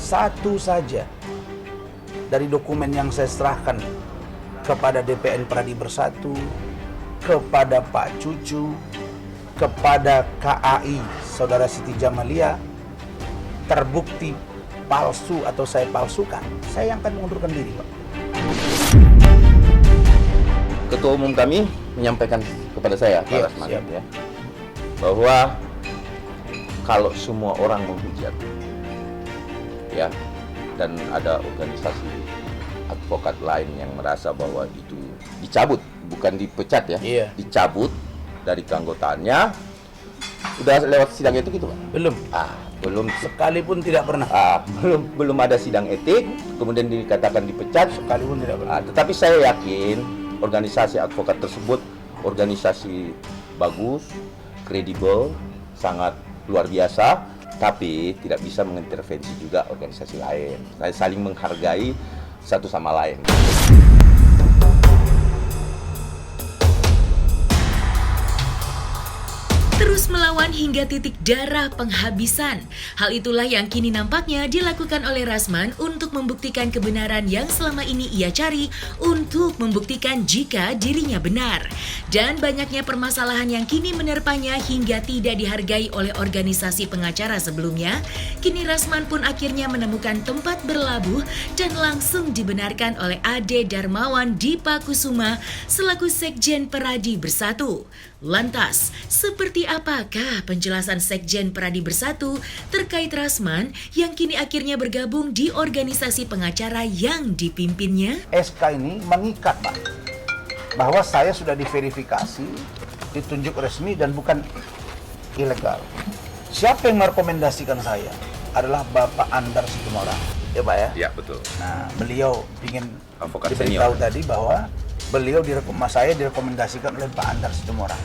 satu saja dari dokumen yang saya serahkan kepada DPN Pradi Bersatu, kepada Pak Cucu, kepada KAI Saudara Siti Jamalia terbukti palsu atau saya palsukan, saya akan mengundurkan diri, Pak. Ketua Umum kami menyampaikan kepada saya, Pak Rasman, ya, bahwa kalau semua orang menghujat, ya, dan ada organisasi advokat lain yang merasa bahwa itu dicabut, bukan dipecat ya, dicabut dari keanggotaannya, udah lewat sidang etik itu, Pak? Belum. Belum. Sekalipun tidak pernah. Belum ada sidang etik, kemudian dikatakan dipecat, Sekalipun tidak pernah. tetapi saya yakin organisasi advokat tersebut organisasi bagus, kredibel, sangat luar biasa, tapi tidak bisa mengintervensi juga organisasi lain. Saling menghargai satu sama lain. Terus melawan hingga titik darah penghabisan. Hal itulah yang kini nampaknya dilakukan oleh Rasman untuk membuktikan kebenaran yang selama ini ia cari untuk membuktikan jika dirinya benar. Dan banyaknya permasalahan yang kini menerpanya hingga tidak dihargai oleh organisasi pengacara sebelumnya, kini Rasman pun akhirnya menemukan tempat berlabuh dan langsung dibenarkan oleh Ade Darmawan Dipakusuma selaku Sekjen Pradi Bersatu. Lantas, seperti apakah penjelasan Sekjen Pradi Bersatu terkait Rasman yang kini akhirnya bergabung di organisasi pengacara yang dipimpinnya? SK ini mengikat, Pak, bahwa saya sudah diverifikasi, ditunjuk resmi dan bukan ilegal. Siapa yang merekomendasikan saya adalah Bapak Andar Situmorang, ya Pak ya? Ya, betul. Nah, beliau ingin Advokat diberitahu senior tadi bahwa beliau saya direkomendasikan oleh Pak Andar Situmorang.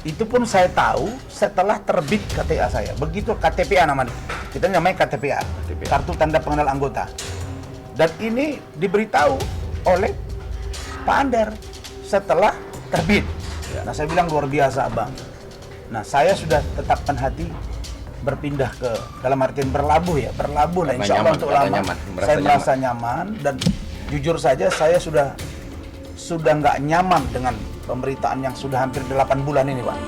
Itu pun saya tahu setelah terbit KTA saya. Begitu KTPA namanya. Kita namanya KTPA, Kartu Tanda Pengenal Anggota. Dan ini diberitahu oleh Pak Andar setelah terbit. Nah, saya bilang luar biasa, Bang. Nah, saya sudah tetapkan hati berpindah ke, dalam artian berlabuh ya, berlabuh. Nah, insya Allah untuk lama saya merasa nyaman dan jujur saja saya sudah nggak nyaman dengan pemberitaan yang sudah hampir 8 bulan ini, Pak.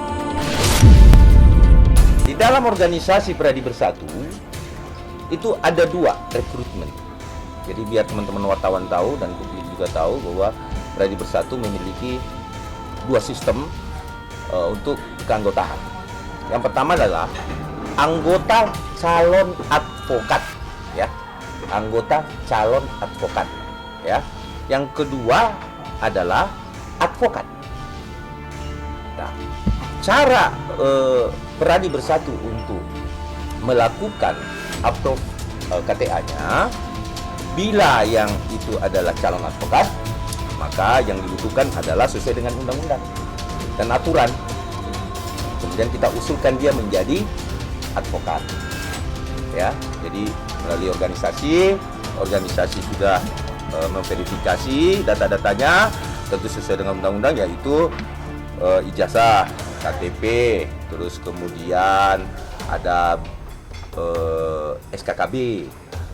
Di dalam organisasi Pradi Bersatu itu ada 2 rekrutmen. Jadi biar teman-teman wartawan tahu dan publik juga tahu bahwa Pradi Bersatu memiliki 2 sistem untuk keanggotaan. Yang pertama adalah anggota calon advokat, ya, anggota calon advokat, ya. Yang kedua adalah advokat. Nah, cara Pradi Bersatu untuk melakukan approve KTA-nya, bila yang itu adalah calon advokat, maka yang dibutuhkan adalah sesuai dengan undang-undang dan aturan. Kemudian kita usulkan dia menjadi advokat, ya. Jadi melalui organisasi sudah memverifikasi data-datanya tentu sesuai dengan undang-undang, yaitu ijazah, KTP, terus kemudian ada SKKB,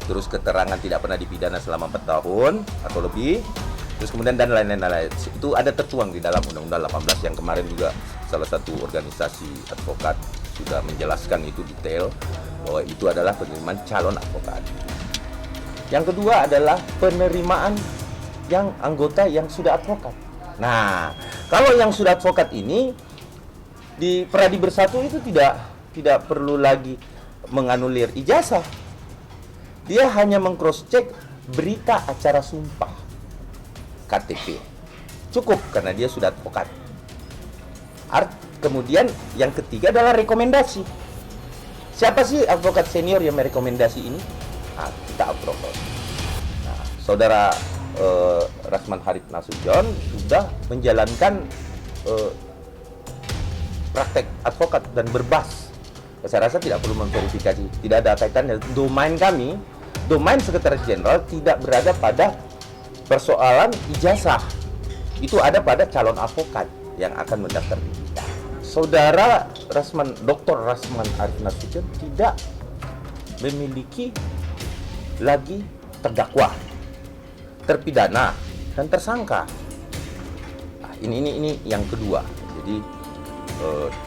terus keterangan tidak pernah dipidana selama 4 tahun atau lebih, terus kemudian dan lain-lain. Itu ada tertuang di dalam Undang-Undang 18 yang kemarin juga salah satu organisasi advokat sudah menjelaskan itu detail bahwa itu adalah penerimaan calon advokat. Yang kedua adalah penerimaan yang anggota yang sudah advokat. Nah, kalau yang sudah advokat ini di Pradi Bersatu itu tidak perlu lagi menganulir ijazah. Dia hanya meng-cross check berita acara sumpah KTP. Cukup karena dia sudah advokat. Kemudian yang ketiga adalah rekomendasi. Siapa sih advokat senior yang merekomendasi ini? Kita approve. Nah, saudara Rasman Harith Nasution sudah menjalankan praktek advokat dan berbas. Saya rasa tidak perlu memverifikasi, tidak ada kaitannya. Domain kami, domain Sekretaris Jenderal tidak berada pada persoalan ijazah. Itu ada pada calon advokat yang akan mendaftar di kita. Saudara Dr. Rasman Harith Nasution tidak memiliki lagi terdakwa, terpidana, dan tersangka. Nah, ini yang kedua. Jadi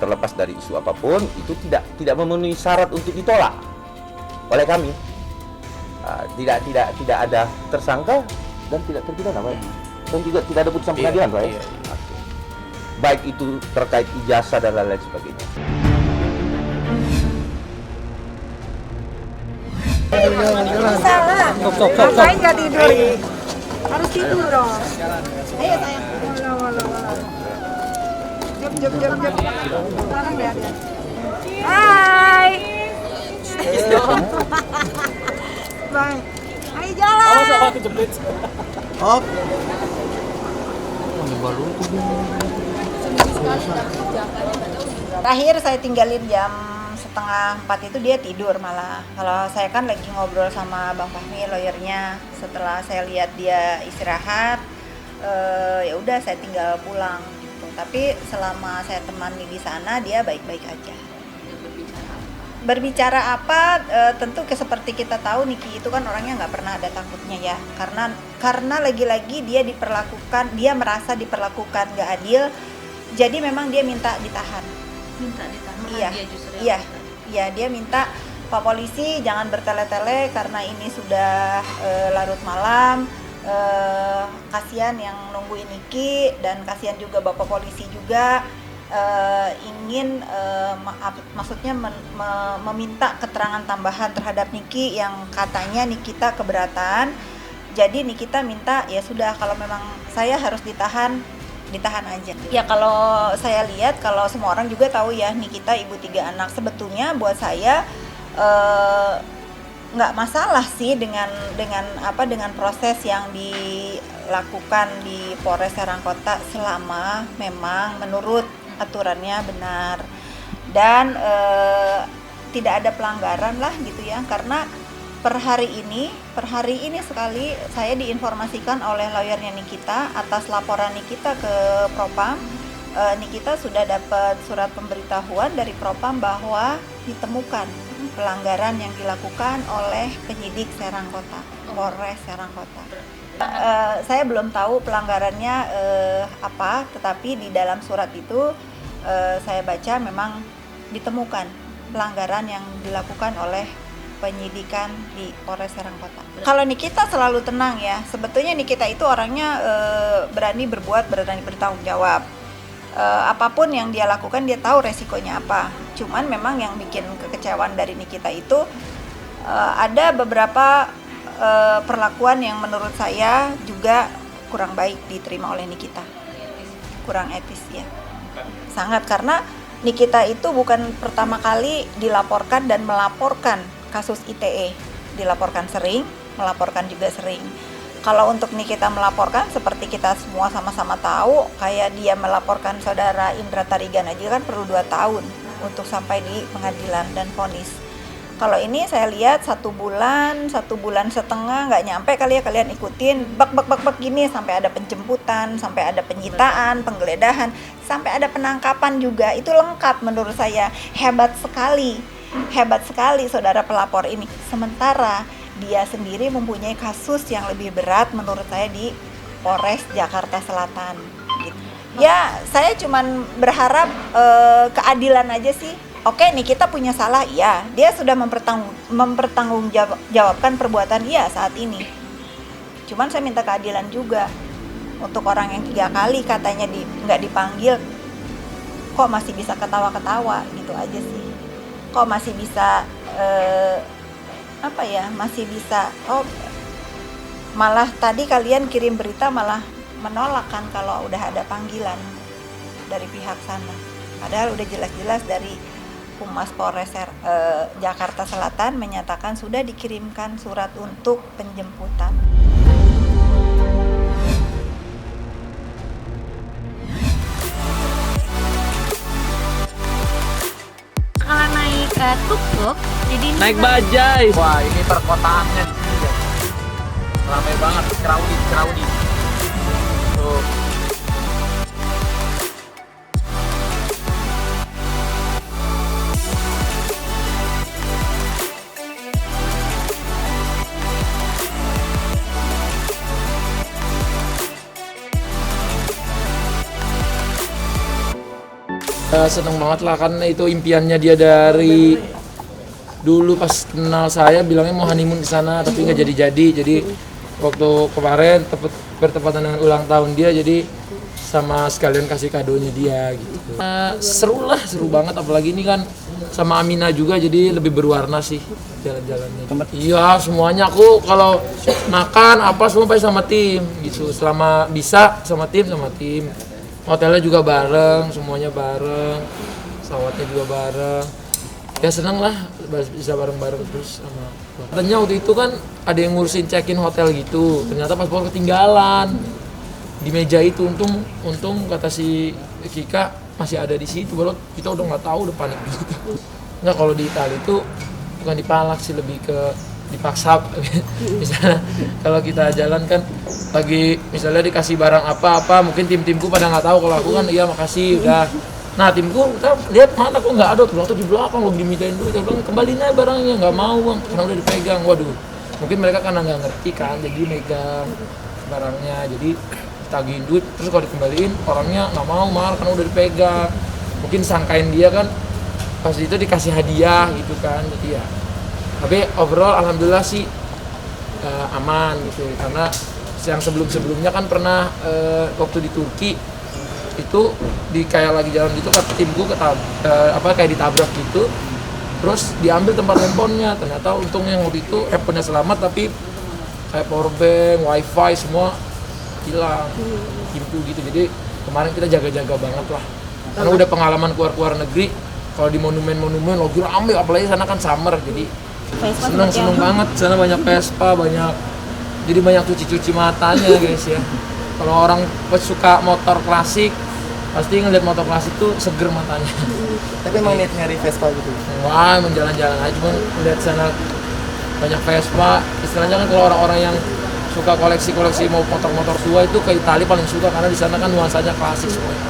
terlepas dari isu apapun, itu tidak memenuhi syarat untuk ditolak oleh kami. Tidak ada tersangka dan tidak terpidana, Pak. Dan juga tidak ada putusan pengadilan, Pak. Iya. Oke. Baik itu terkait ijazah dan lain-lain sebagainya. Salah. Ngapain nggak tidur? Harus tidur dong. Ayo sayang. Walah. Jep. Sekarang lihat ya. Hai. Bye. Ayo jalan. Awas apa kejepit. Terakhir saya tinggalin jam 3:30 itu dia tidur malah. Kalau saya kan lagi ngobrol sama Bang Fahmi, lawyernya. Setelah saya lihat dia istirahat, ya udah saya tinggal pulang gitu. Tapi selama saya temani di sana dia baik-baik aja. Berbicara apa, tentu seperti kita tahu Niki itu kan orangnya nggak pernah ada takutnya ya. Karena lagi-lagi dia merasa diperlakukan nggak adil. Jadi memang dia minta ditahan. Iya, dia minta Pak Polisi jangan bertele-tele karena ini sudah larut malam. Kasihan yang nungguin Niki dan kasihan juga Bapak Polisi juga ingin maksudnya meminta keterangan tambahan terhadap Niki yang katanya Nikita keberatan. Jadi Nikita minta ya sudah kalau memang saya harus ditahan aja. Ya kalau saya lihat, kalau semua orang juga tahu ya Nikita ibu 3 anak. Sebetulnya buat saya nggak masalah sih dengan proses yang dilakukan di Polres Serang Kota selama memang menurut aturannya benar dan tidak ada pelanggaran lah gitu ya. Karena per hari ini sekali saya diinformasikan oleh lawyernya Nikita atas laporan Nikita ke Propam. Nikita sudah dapat surat pemberitahuan dari Propam bahwa ditemukan pelanggaran yang dilakukan oleh penyidik Serang Kota, Polres Serang Kota. Saya belum tahu pelanggarannya apa, tetapi di dalam surat itu saya baca memang ditemukan pelanggaran yang dilakukan oleh penyidikan di Polres Serang Kota. Kalau Nikita selalu tenang ya, sebetulnya Nikita itu orangnya berani berbuat, berani bertanggung jawab. Apapun yang dia lakukan dia tahu resikonya apa. Cuman memang yang bikin kekecewaan dari Nikita itu ada beberapa perlakuan yang menurut saya juga kurang baik diterima oleh Nikita. Kurang etis ya. Sangat, karena Nikita itu bukan pertama kali dilaporkan dan melaporkan kasus ITE. Dilaporkan sering, melaporkan juga sering. Kalau untuk Nikita melaporkan, seperti kita semua sama-sama tahu, kayak dia melaporkan saudara Indra Tarigan aja kan perlu 2 tahun untuk sampai di pengadilan dan vonis. Kalau ini saya lihat 1 bulan setengah, nggak nyampe kali ya, kalian ikutin bak gini sampai ada penjemputan, sampai ada penyitaan, penggeledahan, sampai ada penangkapan juga. Itu lengkap menurut saya. Hebat sekali saudara pelapor ini. Sementara dia sendiri mempunyai kasus yang lebih berat menurut saya di Polres Jakarta Selatan gitu. Ya, saya cuman berharap keadilan aja sih. Oke, nih kita punya salah, iya. Dia sudah mempertanggungjawabkan perbuatan dia saat ini. Cuman saya minta keadilan juga untuk orang yang 3 kali katanya nggak dipanggil, kok masih bisa ketawa-ketawa gitu aja sih. Kok masih bisa masih bisa. Oh, malah tadi kalian kirim berita malah menolak kan kalau udah ada panggilan dari pihak sana. Padahal udah jelas-jelas dari Humas Polres Jakarta Selatan menyatakan sudah dikirimkan surat untuk penjemputan. Kalau naik tuk-tuk, jadi Naik bajai. Wah, ini perkotaannya di sini ya. Ramai banget, crowded. Tuh. Seneng banget lah, karena itu impiannya dia dari dulu. Pas kenal saya bilangnya mau honeymoon ke sana, tapi nggak jadi. Jadi waktu kemarin bertepatan dengan ulang tahun dia, jadi sama sekalian kasih kadonya dia gitu. Seru banget, apalagi ini kan sama Amina juga, jadi lebih berwarna sih jalan-jalannya. Iya, semuanya aku kalau makan apa semua pasti sama tim gitu. Selama bisa sama tim. Hotelnya juga bareng, semuanya bareng. Pesawatnya juga bareng. Ya seneng lah bisa bareng-bareng terus sama. Katanya waktu itu kan ada yang ngurusin check-in hotel gitu. Ternyata paspor ketinggalan di meja itu. Untung kata si Kika masih ada di situ, baru kita udah nggak tahu, udah panik gitu. Nggak, kalau di Italia itu bukan dipalak sih, lebih ke dipaksa. Misalnya kalau kita jalan kan lagi misalnya dikasih barang apa, mungkin tim-timku pada nggak tahu, kalau aku kan iya makasih udah. Nah timku kita lihat mana kok nggak ada, tuh di belakang lo dimintain duit, kita bilang kembaliin aja barangnya, nggak mau bang karena udah dipegang. Waduh, mungkin mereka karena nggak ngerti kan, jadi megang barangnya, jadi tagihin duit, terus kalau dikembaliin orangnya nggak mau, marah karena udah dipegang. Mungkin sangkain dia kan pas itu dikasih hadiah gitu kan, jadi ya. Tapi overall alhamdulillah sih aman gitu, karena yang sebelumnya kan pernah waktu di Turki itu di kayak lagi jalan gitu kan timku kayak ditabrak gitu, terus diambil tempat handphonenya. Ternyata untungnya waktu itu handphonenya selamat, tapi kayak powerbank, wifi semua hilang timku gitu. Jadi kemarin kita jaga-jaga banget lah, karena udah pengalaman keluar negeri. Kalau di monumen lagi rame, apalagi sana kan summer, jadi seneng banget. Sana banyak Vespa, jadi banyak cuci matanya guys ya. Kalau orang suka motor klasik pasti ngeliat motor klasik tuh seger matanya. Tapi emang niat nyari Vespa gitu? Wah, emang jalan-jalan aja, cuma ngeliat sana banyak Vespa. Istilahnya kan kalau orang-orang yang suka koleksi mau motor-motor tua itu ke Italia paling suka, karena di sana kan nuansanya klasik semuanya.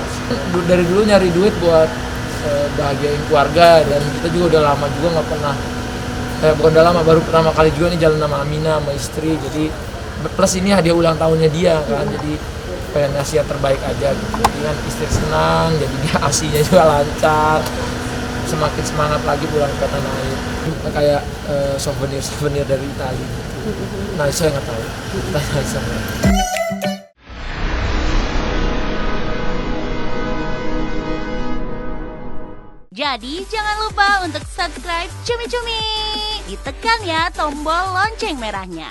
Dari dulu nyari duit buat bahagiain keluarga, dan kita juga udah lama juga nggak pernah, bukan udah lama, baru pertama kali juga nih jalan sama Amina sama istri. Jadi plus ini hadiah ulang tahunnya dia kan, jadi pengen ngasih yang terbaik aja gitu. Jadi kan istri senang, jadi dia asinya juga lancar, semakin semangat lagi pulang ke tanah air. Kayak souvenir dari Italia gitu. Nah saya nggak tahu, tanya sama. Jadi jangan lupa untuk subscribe Cumi Cumi. Ditekan ya tombol lonceng merahnya.